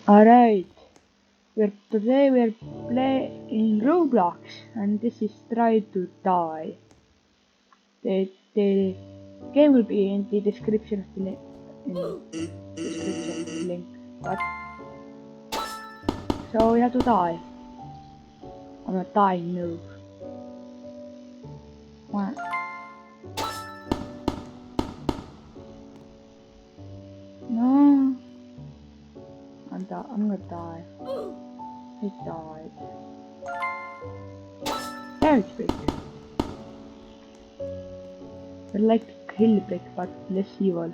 Alright, today we're playing Roblox and this is Try to Die. The game will be in the description of the link. But so we have to die. I'm not dying, no. What? No. I'm gonna die. I died. There it's big. I like to kill Brick, but less evil.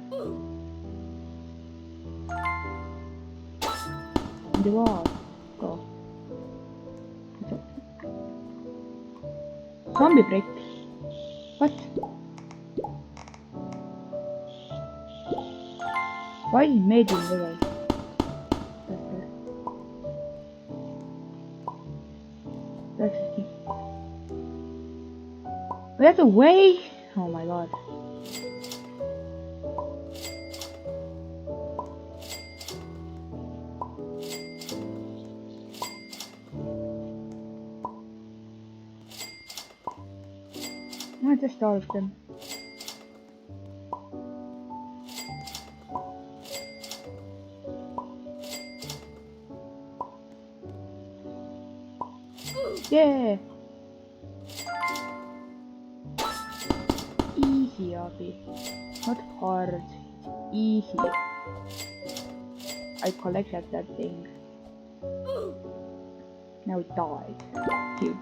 In the wall. Go. Zombie Brick. What? Why is it made in the way? That's the thing. We have to wait. Oh my god. Not just all of them. Yeah. Easy, Abby. Not hard. Easy. I collected that thing. Now it died. Cute.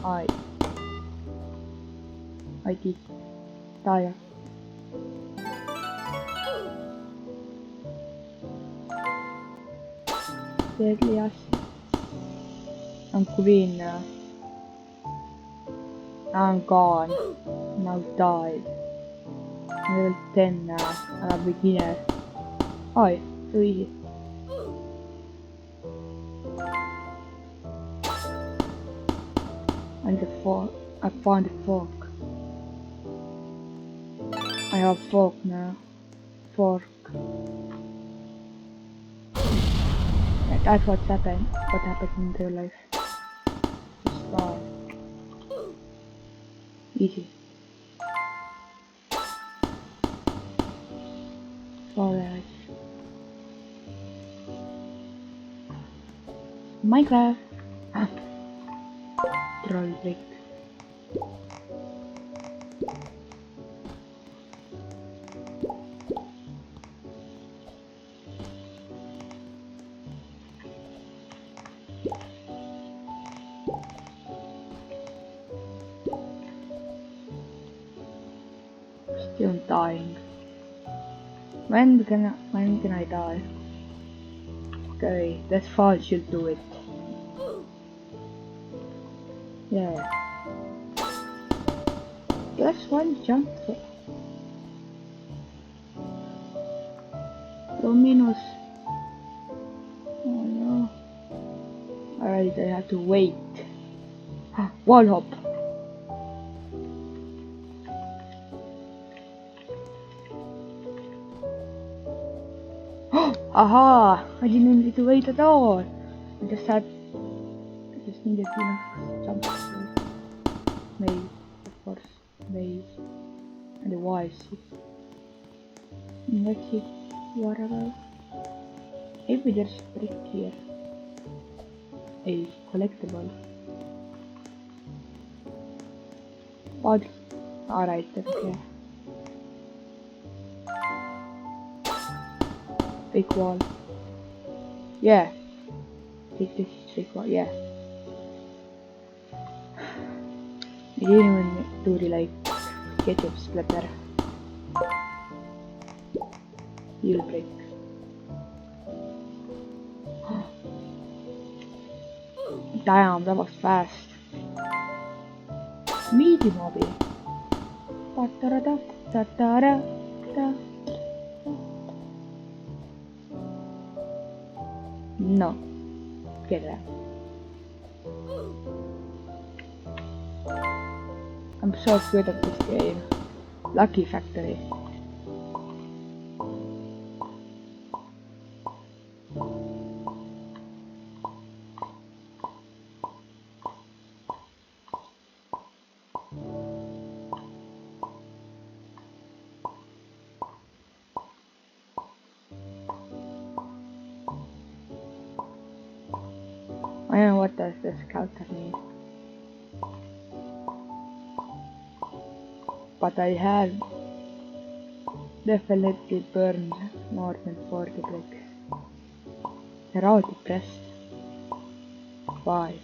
I did die. Deadliest. I'm queen now. I'm gone. Now died. I'm level 10 now. I'm a beginner. Oh, so easy. And the fork. I found the fork. I have fork now. Fork. Yeah, that's what's happened. What happened in real life. Star. Easy. Alright. Minecraft. Troll brick. Still dying. When can I die? Okay, that's fall should do it. Yeah. Just one jump. Dominos. Oh no. Alright, I have to wait. Wall hop. Aha! I didn't need to wait at all. I just needed enough jump. Maze, of course. Maze. And the wires. Let's see. What about? Maybe there's a brick here. A collectible. Odd. Alright, that's okay. Fake wall. Yeah. Take this fake wall, yeah. I didn't even do the like ketchup splatter. You'll break. Damn, that was fast. Meaty mobby. No. Get that. I'm so good at this game. Lucky Factory. I don't know what does the scouter mean. But I have definitely burned more than 40 bricks. They're all depressed. Why?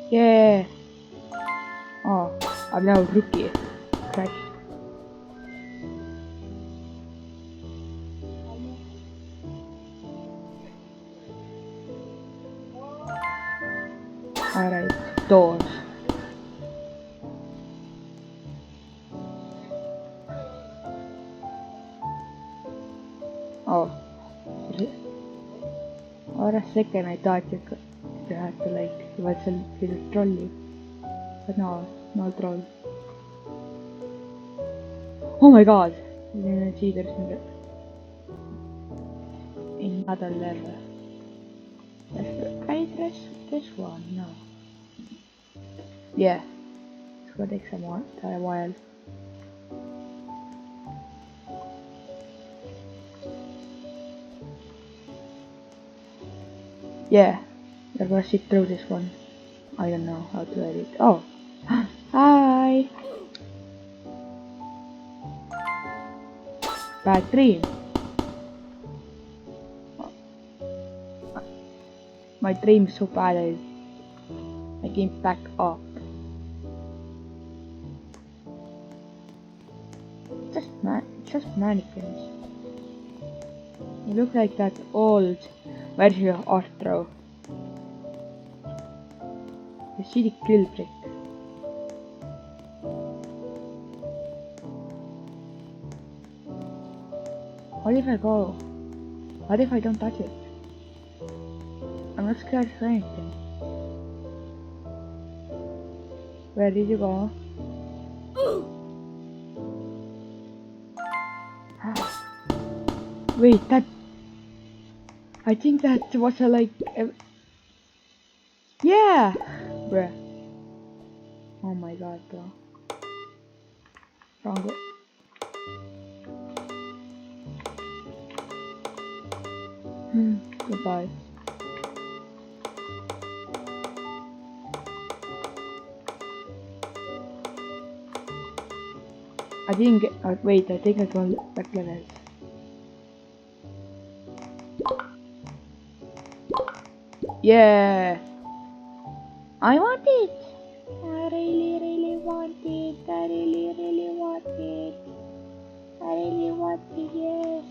Yeah! Oh, I'm now rookie. Crash. Alright, doors. Oh. For a second I thought you had to like, it was a little trolley. But no, no troll. Oh my god! You didn't see there's another level. Can I press this one? No. Yeah. It's gonna take a while. Yeah. We're gonna sit through this one. I don't know how to edit. Oh! Hi! Bad dream. My dream is so bad I came back up. Just mannequins. You look like that old version of Arthro. You see the kill brick. What if I go? What if I don't touch it? I'm not scared of anything. Where did you go? Wait, that... I think that was a like... yeah! Bruh. Oh my god, bro. Wrong way. Goodbye. I didn't get... wait, I think I got back levels. Yeah! I want it! I really want it. I really want it. I really want it, yes.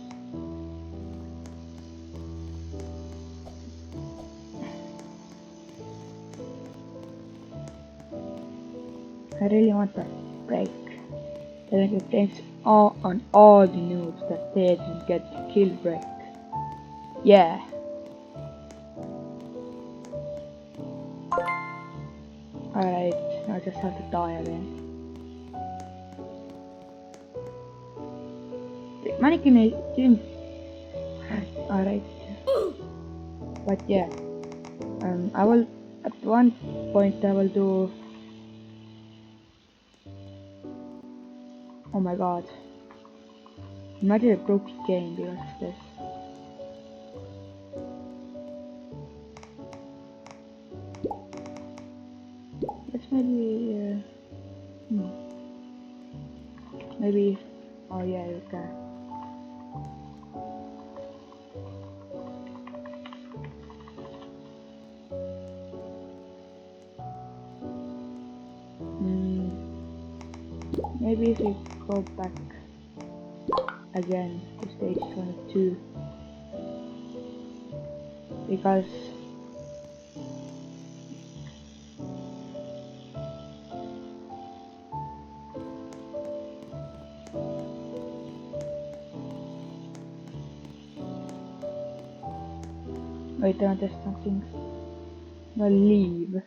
I really want that break. I like it thanks on all the noobs that they didn't get the kill break. Yeah. Alright, I just have to die again. The mannequin didn't... Alright. But yeah. I will... At one point I will do... Oh my god. Imagine a broke game because of this. Let's maybe... maybe... Oh yeah, you can. Maybe if we go back again to stage 22, because wait, there's something. No, leave.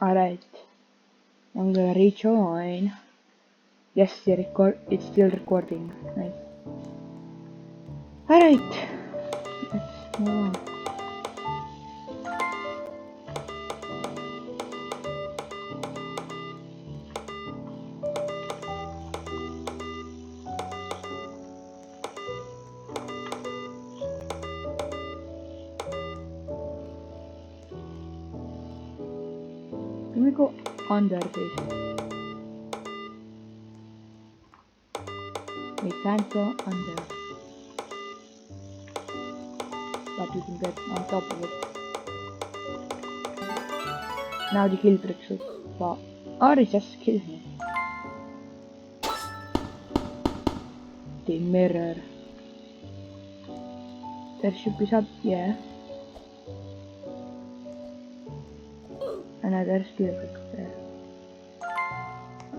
Alright, I'm gonna rejoin. Yes, it's still recording. Nice. Alright, let's move on. Can we go under this? We can't go under. But you can get on top of it. Now the kill trick should fall. Or it just kills me. The mirror. There should be some, yeah. Another skill trick there.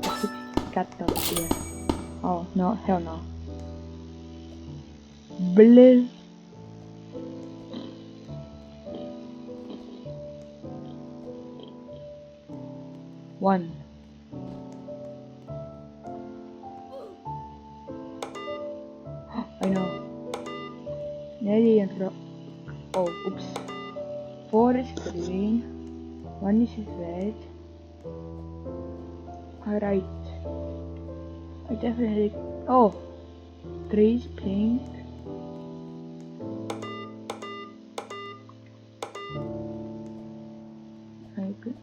A 6 cat over here. Oh no, hell no. Blue. One. I know. Nelly and Rock. Oh, oops. 4 is green. 1 is red. Alright. I definitely. Oh! 3 is pink. Okay.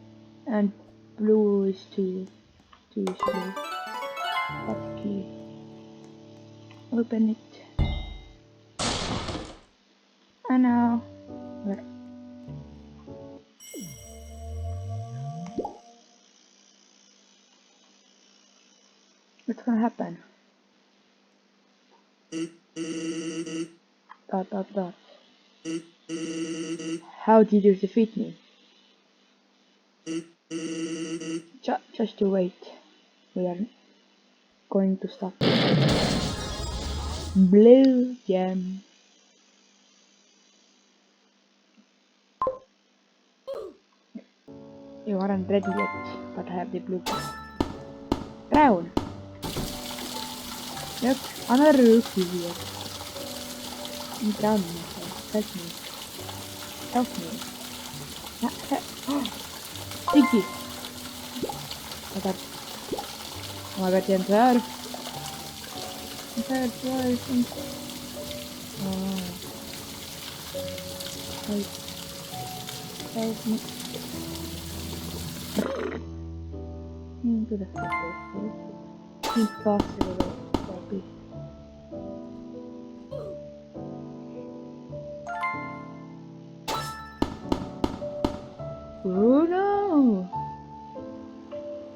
And blue is 2. 2 is blue. That's key. Open it. And now. Where? What's gonna happen? Dot. How did you defeat me? Just you wait. We are going to stop. Blue gem. You aren't ready yet, but I have the blue gem. Brown. Yep, another rookie here. I'm drowning myself. Help me. Help me. Sticky. Oh my god, I'm tired. I'm tired twice. Oh. Help me. Into the future. Impossible. Copy. Oh no!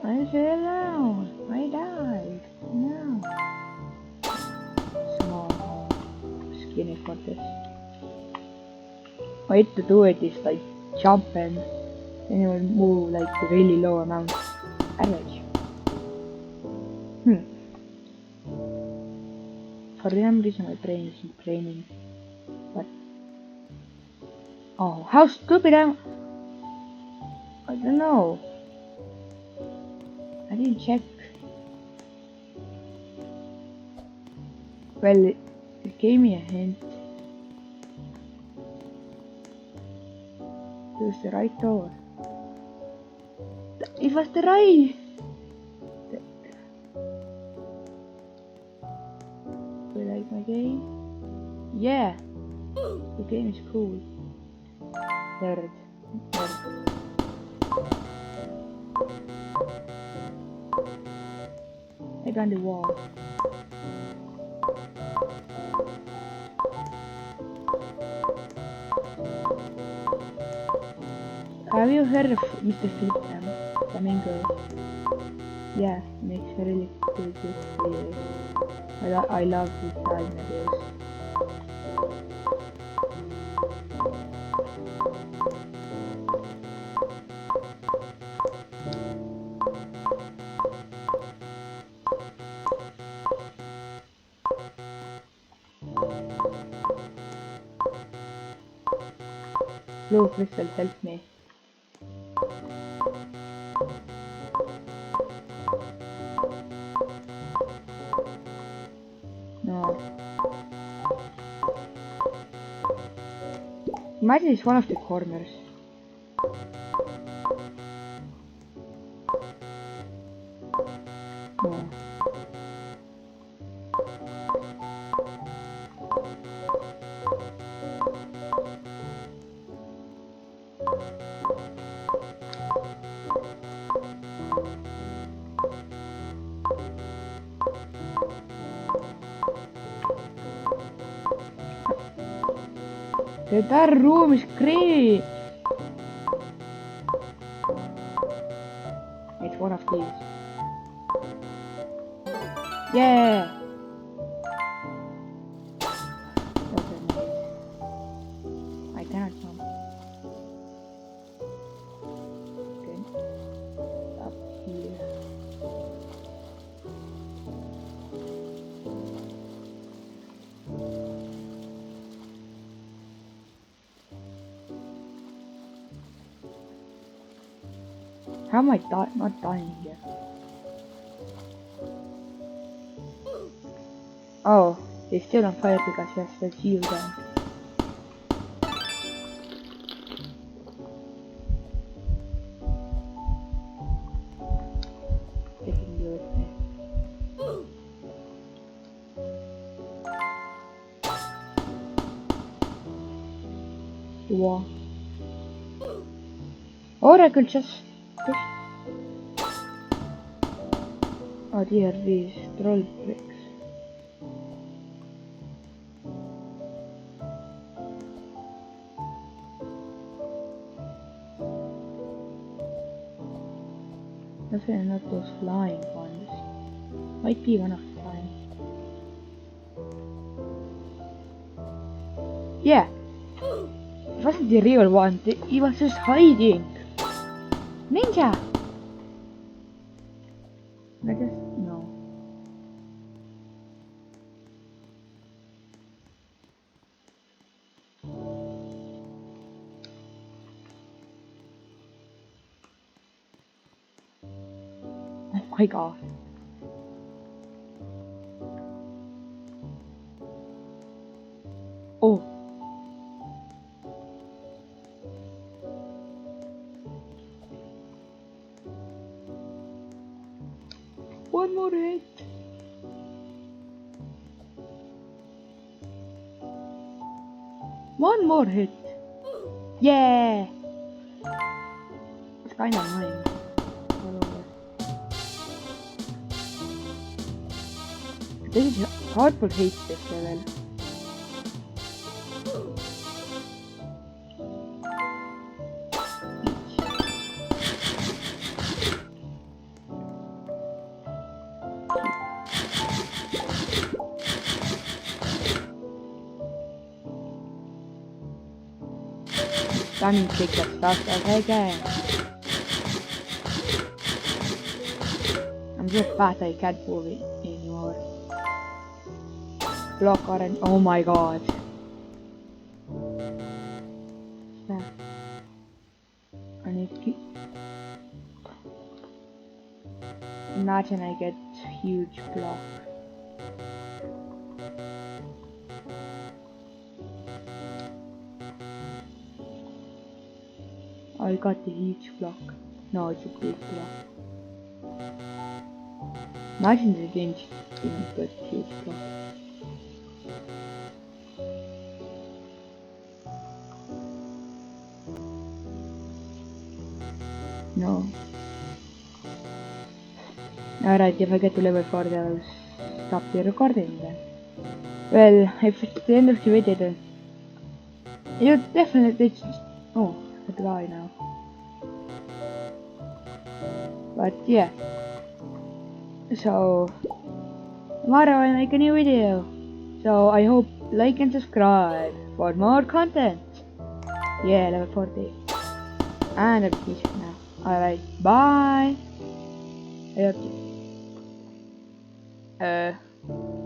I fell down. I died. No. Small, skinny for this. Way to do it is like jump and then you will move like a really low amount. Average. For some reason my brain isn't training. But oh, how stupid I don't know. I didn't check. Well, it gave me a hint. It was the right door. It was the right. Do you like my game? Yeah. The game is cool. Nerd. I got the wall. Have you heard of Mr. Flipsam? Flamingo? Yeah, he makes a really good videos. I love his style videos. Blue crystal, help me. No. Imagine it's one of the corners. No. That room is great. It's one of these. Yeah. Okay, nice. I cannot jump. Okay. Up here. How am I not dying here? Oh, he's still on fire because he has the shield down. Taking you with me. The wall. Or I could just push. Oh dear, these troll bricks. Definitely not those flying ones. Might be one of the flying. Yeah. It wasn't the real one. He was just hiding. Ninja! I guess no. Oh my god. Oh. One more hit. One more hit. Yeah. It's kinda annoying. This is hard to hate this level. Stunning kick as fast as I can. I'm so fat I can't move it anymore. Block orange. Oh my god. Yeah. I need to imagine I get huge block. I got the huge block. No, it's a big block. Imagine the game didn't get huge block. No. Alright, if I get to level 40 I'll stop the recording then. Well, if it's the end of the video then you definitely oh, I die now. But yeah. So tomorrow I'll make a new video. So I hope like and subscribe for more content. Yeah, level 40. And I'm teaching now. Alright, bye. I hope you